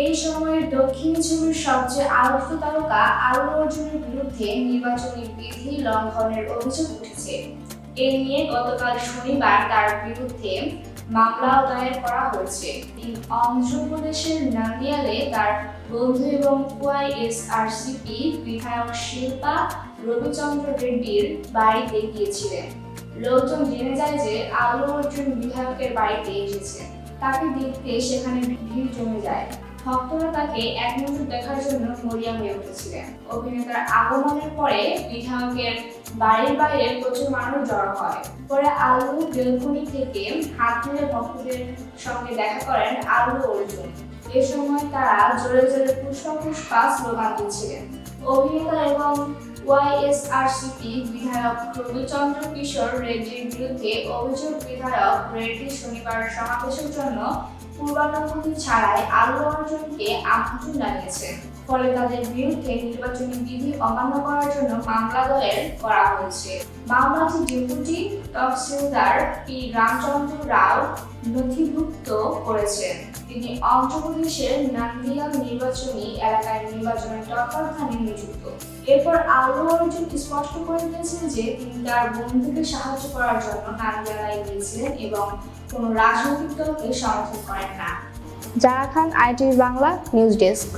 এই সময়ে দক্ষিণী ছবির সবচেয়ে আলোচিত তারকা আল্লু অর্জুনের বিরুদ্ধে নির্বাচনী বিধি লঙ্ঘনের অভিযোগ উঠেছে। এ নিয়ে গতকাল শনিবার তার বিরুদ্ধে মামলা দায়ের করা হয়েছে। তিনি অন্ধ্রপ্রদেশের নান্দিয়ালে তার বন্ধু এবং ওয়াইএসআরসিপি বিধায়ক শিল্পা রবিচন্দ্র রেড্ডির বাড়িতে গিয়েছিলেন। লোকজন জেনে যায় যে আল্লু অর্জুন বিধায়কের বাড়িতে এসেছেন। তাকে দেখতে সেখানে ভিড় জমে যায়। ভক্তরা তাকে এক নজর দেখার জন্য মরিয়া হয়ে উঠেছিলেন। অভিনেতার আগমনের পরে বিধায়কের বাড়ির বাইরে প্রচুর মানুষ জড়ো হয়। পরে আল্লু বেলকনি থেকে হাত তুলে ভক্তদের সঙ্গে দেখা করেন আল্লু অর্জুন। এ সময় তারা জোরে জোরে পুষ্পা পুষ্পা স্লোগান দিচ্ছিলেন। অভিনেতা এবং ওয়াইএসআরসিপি বিধায়ক রবিচন্দ্র কিশোর রেড্ডির বিরুদ্ধে অভিযোগ, বিধায়ক রেড্ডি শনিবার সমাবেশের জন্য পূর্বানুমতি ছাড়াই আল্লু অর্জুনকে আমন্ত্রণ জানিয়েছেন। ফলে তাদের বিরুদ্ধে নির্বাচনী বিধি অমান্য করার জন্য মামলা দায়ের করা হয়েছে। মামলাটি ডেপুটি তহসিলদার পি রামচন্দ্র রাও নথিভুক্ত করেছেন। তিনি অন্ধ্রপ্রদেশের নান্দিয়াল নির্বাচনী এলাকায় নির্বাচনের তত্ত্বাবধানে নিযুক্ত। এরপর আল্লু অর্জুন স্পষ্ট করে দিয়েছেন যে তিনি তার বন্ধুকে সাহায্য করার জন্য নান্দিয়ালায় গিয়েছিলেন এবং কোনো রাজনৈতিক দলকে সমর্থন করেন না। জারা খান, ITV বাংলা নিউজ ডেস্ক।